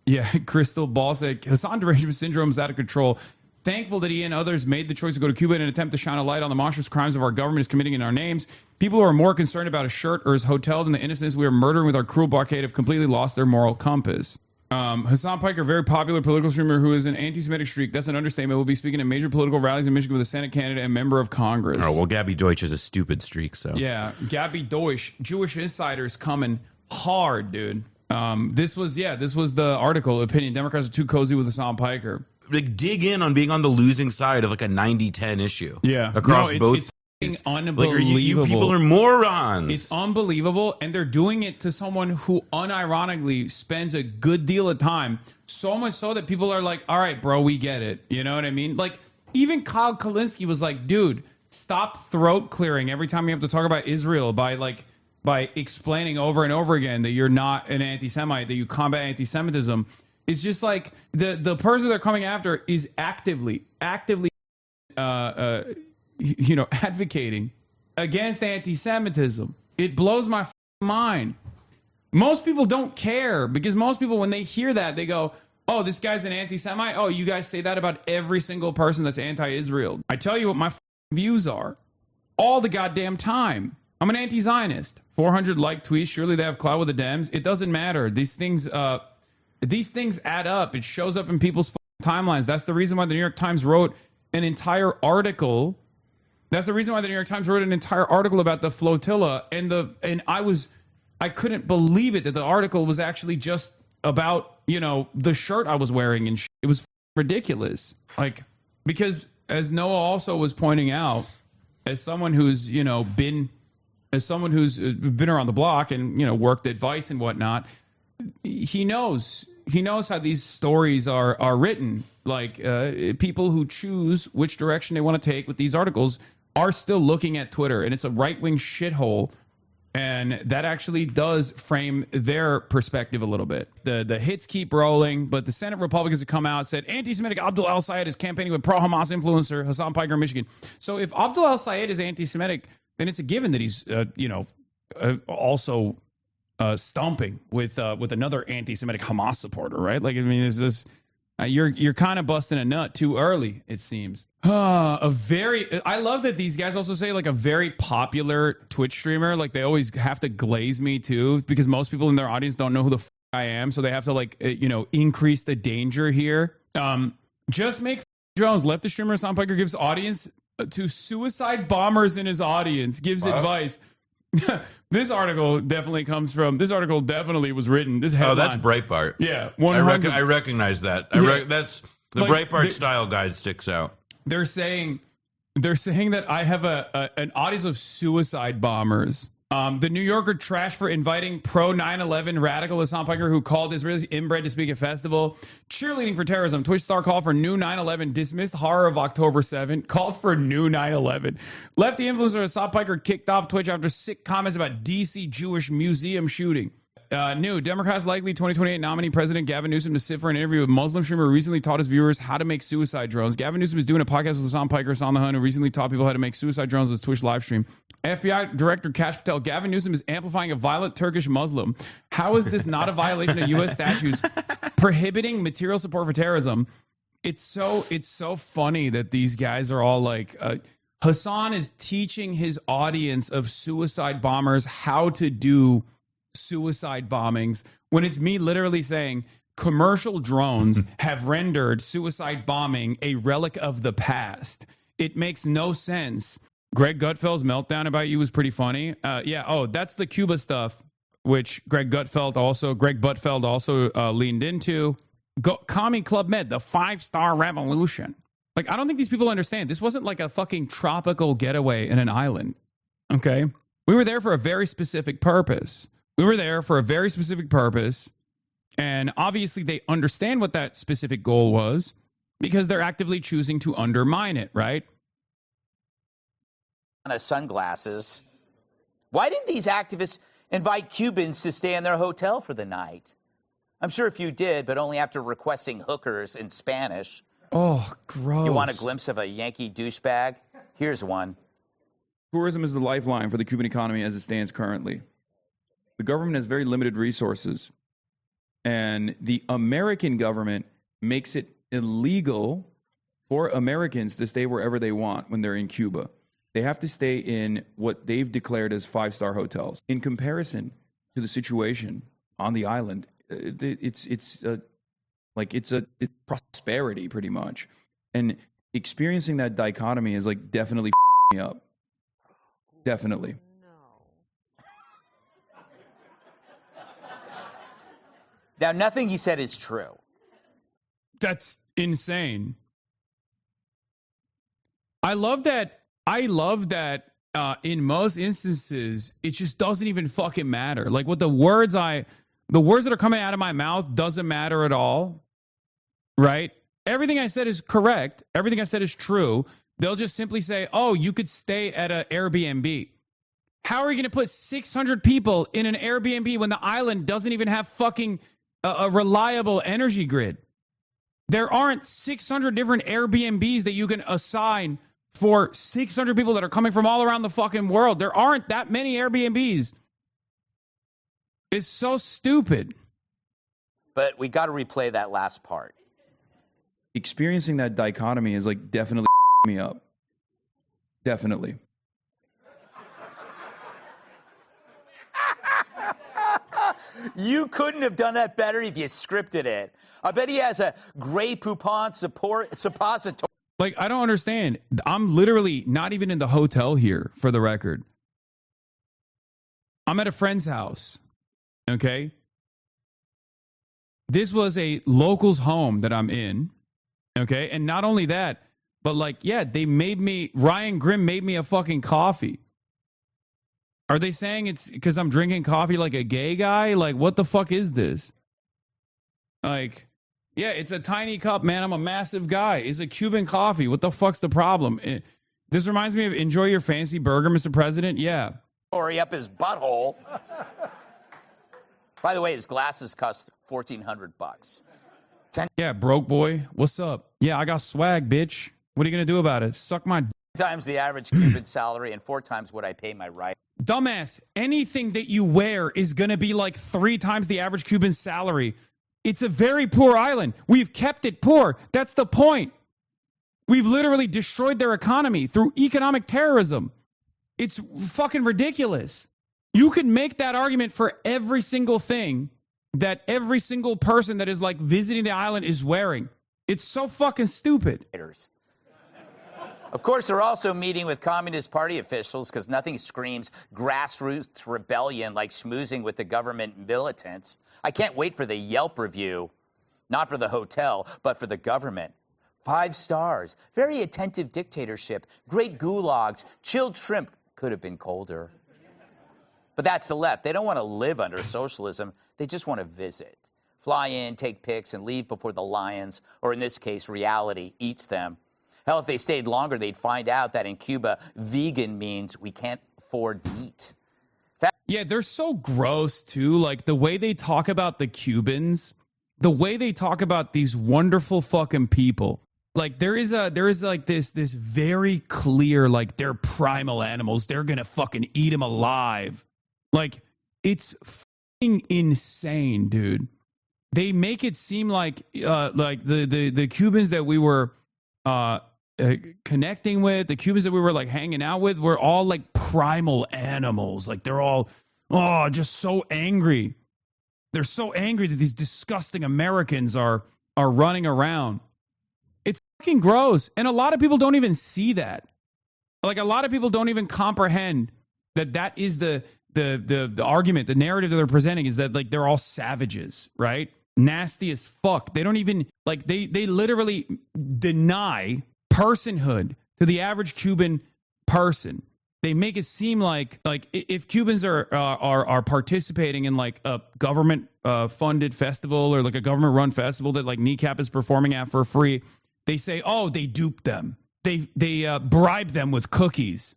Yeah, Crystal Ball said, Hasan derangement syndrome is out of control. Thankful that he and others made the choice to go to Cuba in an attempt to shine a light on the monstrous crimes of our government is committing in our names. People who are more concerned about a shirt or his hotel than the innocents we are murdering with our cruel blockade have completely lost their moral compass. Hasan Piker, very popular political streamer who is an anti-Semitic streak. That's an understatement. Will be speaking at major political rallies in Michigan with a Senate candidate and member of Congress. Oh, well, Gabby Deutsch is a stupid streak, so. Yeah, Gabby Deutsch, Jewish insiders coming hard, dude. This was the article, opinion. Democrats are too cozy with Hasan Piker. Like, dig in on being on the losing side of like a 90-10 issue. Yeah. Across both. It's unbelievable. Like, you people are morons. It's unbelievable, and they're doing it to someone who unironically spends a good deal of time, so much so that people are like, all right, bro, we get it. You know what I mean? Like, even Kyle Kalinske was like, dude, stop throat clearing every time you have to talk about Israel by explaining over and over again that you're not an anti-Semite, that you combat anti-Semitism. It's just like the person they're coming after is actively advocating against anti-Semitism. It blows my mind. Most people don't care because most people, when they hear that, they go, oh, this guy's an anti-Semite. Oh, you guys say that about every single person that's anti-Israel. I tell you what my views are all the goddamn time. I'm an anti-Zionist. 400 like tweets. Surely they have clout with the Dems. It doesn't matter. These things add up. It shows up in people's timelines. That's the reason why the New York Times wrote an entire article. That's the reason why the New York Times wrote an entire article about the flotilla. And I couldn't believe it that the article was actually just about, the shirt I was wearing, and it was ridiculous. Like, because as Noah also was pointing out, as someone who's been around the block and worked at Vice and whatnot, he knows how these stories are written. Like, people who choose which direction they want to take with these articles are still looking at Twitter, and it's a right-wing shithole, and that actually does frame their perspective a little bit. The hits keep rolling, but the Senate Republicans have come out and said anti-Semitic Abdul El-Sayed is campaigning with pro-Hamas influencer Hasan Piker in Michigan. So if Abdul El-Sayed is anti-Semitic, then it's a given that he's also stomping with another anti-Semitic Hamas supporter, right? Like, I mean, there's this. You're kind of busting a nut too early, it seems. I love that these guys also say like a very popular Twitch streamer. Like, they always have to glaze me too, because most people in their audience don't know who the I am, so they have to increase the danger here. Just make Jones, leftist streamer Hasan Piker gives audience to suicide bombers in his audience, gives advice. This article definitely was written. This headline. Oh, that's Breitbart. Yeah, I recognize that. That's the Breitbart style guide sticks out. They're saying that I have an audience of suicide bombers. The New Yorker trashed for inviting pro 9/11 radical Hasan Piker, who called Israelis inbred to speak at festival. Cheerleading for terrorism. Twitch star called for new 9/11. Dismissed horror of October 7. Called for new 9/11. Lefty influencer Hasan Piker kicked off Twitch after sick comments about DC Jewish museum shooting. New Democrats likely 2028 nominee President Gavin Newsom to sit for an interview with Muslim streamer who recently taught his viewers how to make suicide drones. Gavin Newsom is doing a podcast with Hasan Piker, on the Hunt, who recently taught people how to make suicide drones with Twitch live stream. FBI Director Kash Patel, Gavin Newsom is amplifying a violent Turkish Muslim. How is this not a violation of U.S. statutes prohibiting material support for terrorism? It's so funny that these guys are all like, Hasan is teaching his audience of suicide bombers how to do suicide bombings, when it's me literally saying commercial drones have rendered suicide bombing a relic of the past. It makes no sense. Greg Gutfeld's meltdown about you was pretty funny. That's the Cuba stuff, which Greg Gutfeld also leaned into. Commie Club Med, the 5-star revolution. Like, I don't think these people understand. This wasn't like a fucking tropical getaway in an island. Okay? We were there for a very specific purpose. And obviously they understand what that specific goal was because they're actively choosing to undermine it, right? Sunglasses. Why didn't these activists invite Cubans to stay in their hotel for the night? I'm sure a few did, but only after requesting hookers in Spanish. Oh, gross. You want a glimpse of a Yankee douchebag? Here's one. Tourism is the lifeline for the Cuban economy as it stands currently. The government has very limited resources. and the American government makes it illegal for Americans to stay wherever they want when they're in Cuba. They have to stay in what they've declared as 5-star hotels. In comparison to the situation on the island, it's prosperity pretty much. And experiencing that dichotomy is like definitely me up. Definitely. Now, nothing he said is true. That's insane. I love that in most instances, it just doesn't even fucking matter. Like what the words that are coming out of my mouth doesn't matter at all. Right? Everything I said is correct. Everything I said is true. They'll just simply say, oh, you could stay at an Airbnb. How are you going to put 600 people in an Airbnb when the island doesn't even have fucking a reliable energy grid? There aren't 600 different Airbnbs that you can assign for 600 people that are coming from all around the fucking world. There aren't that many Airbnbs. It's so stupid. But we got to replay that last part. Experiencing that dichotomy is like definitely me up. Definitely. You couldn't have done that better if you scripted it. I bet he has a Grey Poupon suppository. Like, I don't understand. I'm literally not even in the hotel here, for the record. I'm at a friend's house, okay? This was a local's home that I'm in, okay? And not only that, but like, yeah, Ryan Grimm made me a fucking coffee. Are they saying it's because I'm drinking coffee like a gay guy? Like, what the fuck is this? Like, yeah, it's a tiny cup, man. I'm a massive guy. It's a Cuban coffee. What the fuck's the problem? This reminds me of enjoy your fancy burger, Mr. President. Yeah. Or up his butthole. By the way, his glasses cost $1,400. Yeah, broke boy. What's up? Yeah, I got swag, bitch. What are you going to do about it? Suck my times the average Cuban salary and 4 times what I pay my right. Dumbass, anything that you wear is going to be like 3 times the average Cuban salary. It's a very poor island. We've kept it poor. That's the point. We've literally destroyed their economy through economic terrorism. It's fucking ridiculous. You can make that argument for every single thing that every single person that is like visiting the island is wearing. It's so fucking stupid. Of course, they're also meeting with Communist Party officials because nothing screams grassroots rebellion like schmoozing with the government militants. I can't wait for the Yelp review, not for the hotel, but for the government. 5 stars, very attentive dictatorship, great gulags, chilled shrimp, could have been colder. But that's the left. They don't want to live under socialism. They just want to visit. Fly in, take pics, and leave before the lions, or in this case, reality, eats them. Hell, if they stayed longer, they'd find out that in Cuba, vegan means we can't afford meat. Yeah, they're so gross, too. Like, the way they talk about the Cubans, the way they talk about these wonderful fucking people. Like, there is like this very clear, like, they're primal animals. They're gonna fucking eat them alive. Like, it's fucking insane, dude. They make it seem like the Cubans that we were connecting with, the Cubans that we were like hanging out with, were all like primal animals. Like they're all, just so angry. They're so angry that these disgusting Americans are running around. It's fucking gross. And a lot of people don't even see that. Like a lot of people don't even comprehend that is the argument, the narrative that they're presenting is that like they're all savages, right? Nasty as fuck. They don't even like they literally deny personhood to the average Cuban person. They make it seem like if Cubans are participating in like a government funded festival or like a government run festival that like Kneecap is performing at for free, they say, oh, they duped them. They bribed them with cookies.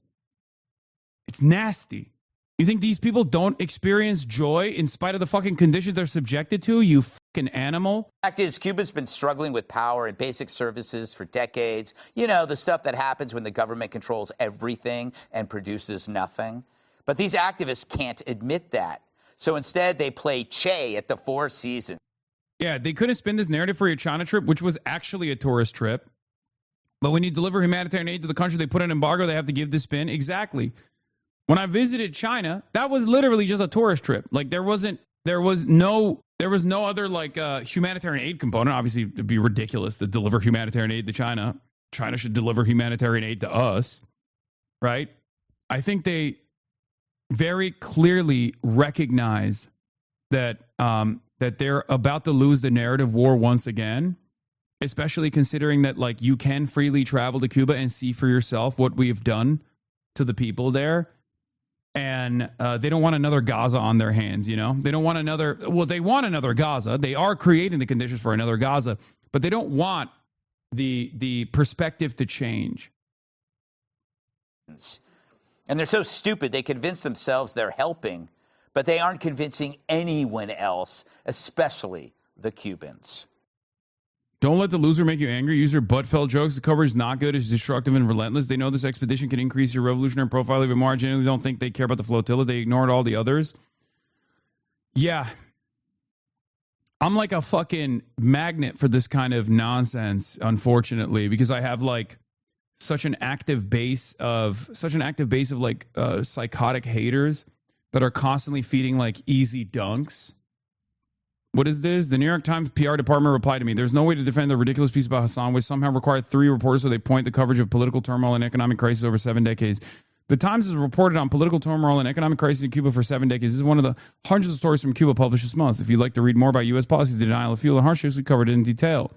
It's nasty. You think these people don't experience joy in spite of the fucking conditions they're subjected to, you fucking animal? Fact is, Cuba's been struggling with power and basic services for decades. You know, the stuff that happens when the government controls everything and produces nothing. But these activists can't admit that. So instead, they play Che at the Four Seasons. Yeah, they couldn't spin this narrative for your China trip, which was actually a tourist trip. But when you deliver humanitarian aid to the country, they put an embargo, they have to give the spin. Exactly. When I visited China, that was literally just a tourist trip. Like there was no other like humanitarian aid component. Obviously, it'd be ridiculous to deliver humanitarian aid to China. China should deliver humanitarian aid to us, right? I think they very clearly recognize that that they're about to lose the narrative war once again, especially considering that like you can freely travel to Cuba and see for yourself what we've done to the people there. And they don't want another Gaza on their hands, you know? They don't want another, well, they want another Gaza. They are creating the conditions for another Gaza, but they don't want the perspective to change. And they're so stupid, they convince themselves they're helping, but they aren't convincing anyone else, especially the Cubans. Don't let the loser make you angry. Use your butt-felt jokes. The coverage is not good. It's destructive and relentless. They know this expedition can increase your revolutionary profile even more. I genuinely don't think they care about the flotilla. They ignored all the others. Yeah. I'm like a fucking magnet for this kind of nonsense, unfortunately, because I have like such an active base of like psychotic haters that are constantly feeding like easy dunks. What is this? The New York Times PR department replied to me. There's no way to defend the ridiculous piece about Hasan, which somehow required 3 reporters so they point the coverage of political turmoil and economic crisis over 7 decades. The Times has reported on political turmoil and economic crisis in Cuba for 7 decades. This is one of the hundreds of stories from Cuba published this month. If you'd like to read more about U.S. policies, the denial of fuel and hardships, we covered it in detail.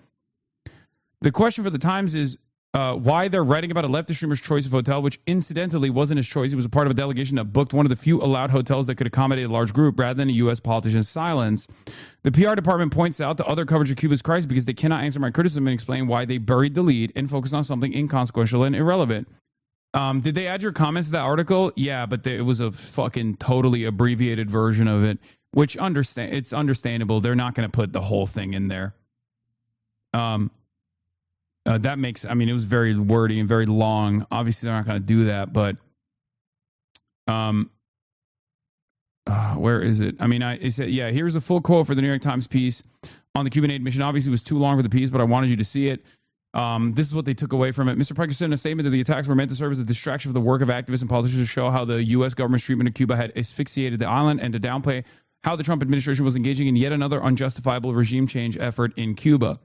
The question for the Times is why they're writing about a leftist streamer's choice of hotel, which incidentally wasn't his choice. He was a part of a delegation that booked one of the few allowed hotels that could accommodate a large group rather than a U.S. politician's silence. The PR department points out the other coverage of Cuba's crisis because they cannot answer my criticism and explain why they buried the lead and focused on something inconsequential and irrelevant. Did they add your comments to that article? Yeah, but it was a fucking totally abbreviated version of it, which it's understandable. They're not going to put the whole thing in there. That makes, I mean, it was very wordy and very long. Obviously, they're not going to do that, but where is it? I mean, it said, yeah, here's a full quote for the New York Times piece on the Cuban aid mission. Obviously, it was too long for the piece, but I wanted you to see it. This is what they took away from it. Mr. Piker said in a statement that the attacks were meant to serve as a distraction for the work of activists and politicians to show how the U.S. government's treatment of Cuba had asphyxiated the island and to downplay how the Trump administration was engaging in yet another unjustifiable regime change effort in Cuba.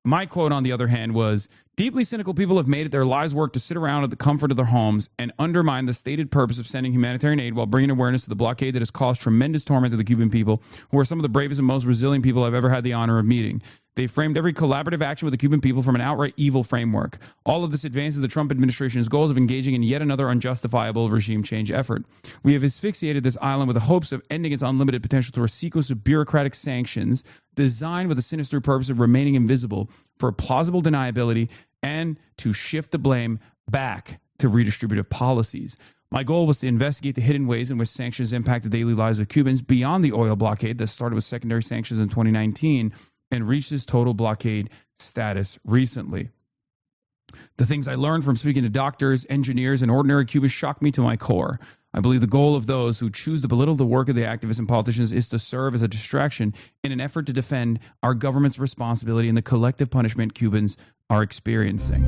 My quote, on the other hand, was, deeply cynical people have made it their lives' work to sit around at the comfort of their homes and undermine the stated purpose of sending humanitarian aid while bringing awareness to the blockade that has caused tremendous torment to the Cuban people, who are some of the bravest and most resilient people I've ever had the honor of meeting. They framed every collaborative action with the Cuban people from an outright evil framework. All of this advances the Trump administration's goals of engaging in yet another unjustifiable regime change effort. We have asphyxiated this island with the hopes of ending its unlimited potential through a sequence of bureaucratic sanctions designed with the sinister purpose of remaining invisible for plausible deniability and to shift the blame back to redistributive policies. My goal was to investigate the hidden ways in which sanctions impact the daily lives of Cubans beyond the oil blockade that started with secondary sanctions in 2019 and reached its total blockade status recently. The things I learned from speaking to doctors, engineers, and ordinary Cubans shocked me to my core. I believe the goal of those who choose to belittle the work of the activists and politicians is to serve as a distraction in an effort to defend our government's responsibility in the collective punishment Cubans are experiencing.